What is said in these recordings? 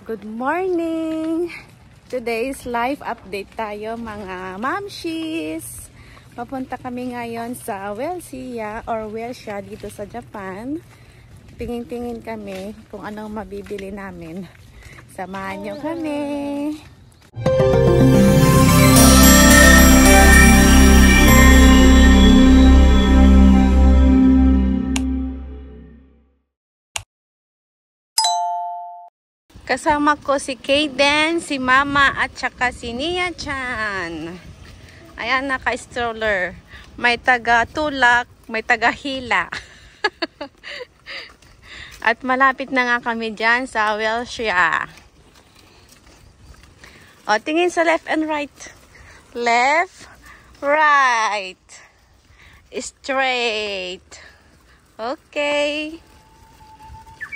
Good morning! Today's live update tayo mga mamshis. Papunta kami ngayon sa Welcia or Welcia dito sa Japan. Tingin-tingin kami kung anong mabibili namin. Samahan nyo kami! Kasama ko si Kaden, si Mama at saka si Nia-chan. Ayan, naka-stroller. May taga-tulak, may taga-hila. At malapit na nga kami dyan sa Welcia. O, tingin sa left and right. Left, right. Straight. Okay.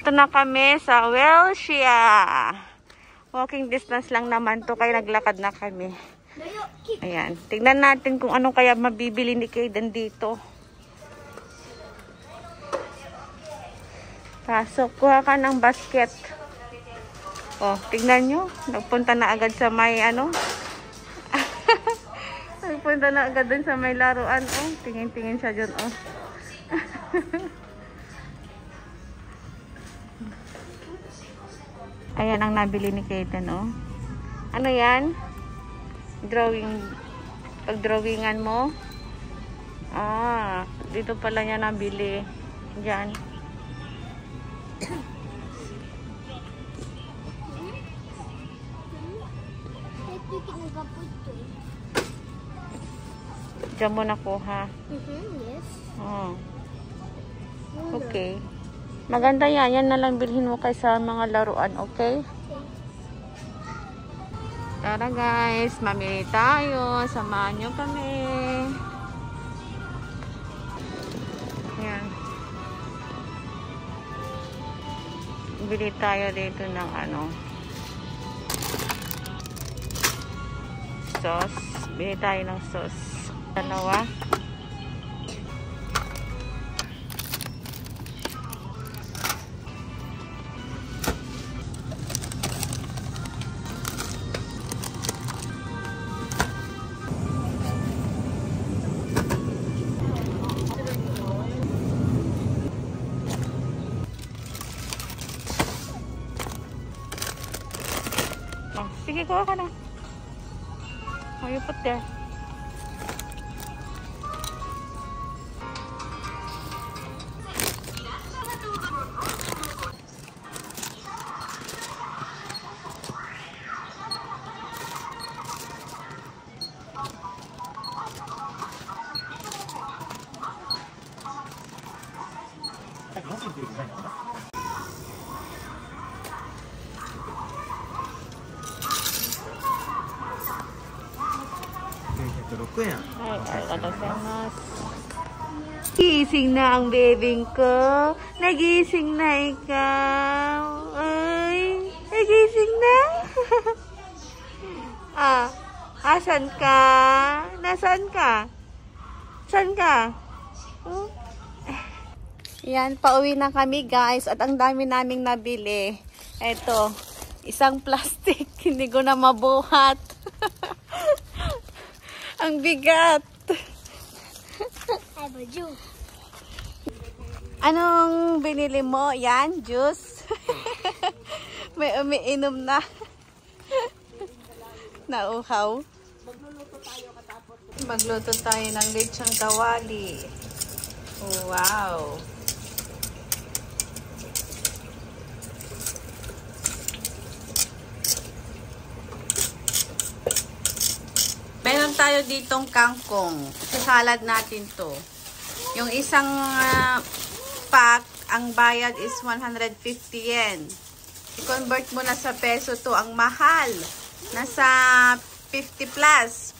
Ito na kami sa Welcia. Walking distance lang naman to, kaya naglakad na kami. Ayan. Tignan natin kung ano kaya mabibili ni Kaden dito. Pasok, kuha ka ng basket. Oh, tignan nyo. Nagpunta na agad sa may ano. Nagpunta na agad dun sa may laruan. Oh, tingin-tingin siya dyan. Oh. Ayan ang nabili ni Kaden, oh. Ano yan? Drawing. Pag-drawingan mo. Ah, dito pala niya nabili. Diyan. Diyan mo nakuha. Yes. Oh. Okay. Maganda yan. Yan na lang bilhin mo kaysa mga laruan, okay? Tara guys, mamili tayo. Samahan nyo kami. Yan. Bili tayo dito ng ano. Sauce. Bili tayo ng sauce. Dalawa. Oh, sige, kuha ka na. Oh, you put there. Gising na ang bebing ko. Nagising na ikaw. Ay, nagising na. Ah, asan ka? Nasaan ka? Saan ka? Oh. Yan, pauwi na kami guys. At ang dami naming nabili. Eto, isang plastic. Hindi ko na mabuhat. Ang bigat. Anong binili mo? Yan, juice. May umiinom na. Nauhaw. Magluto tayo ng lechong kawali. Wow. Meron tayo ditong kangkong. Sasalad natin to. Yung isang pack, ang bayad is 150 yen. I-convert mo na sa peso to. Ang mahal. Nasa 50 plus.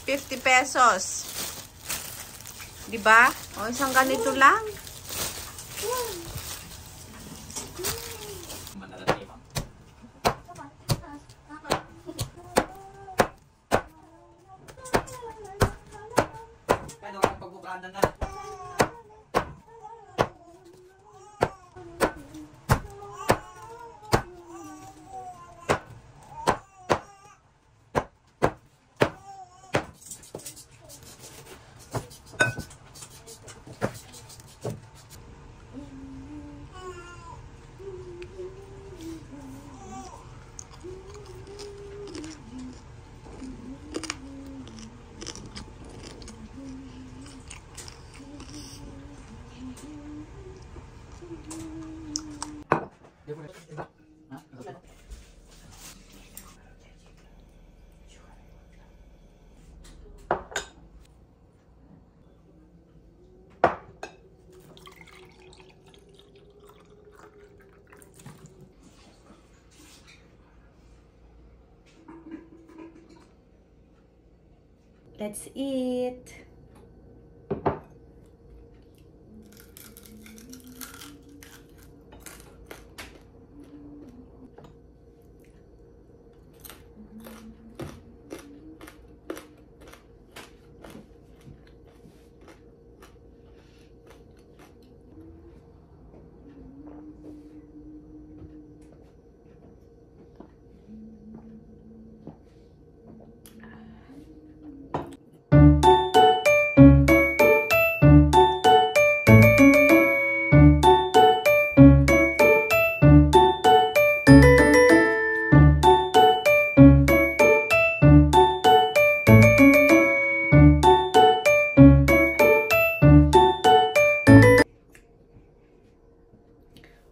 50 pesos. Diba? O, isang ganito lang. Let's eat.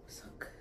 So good.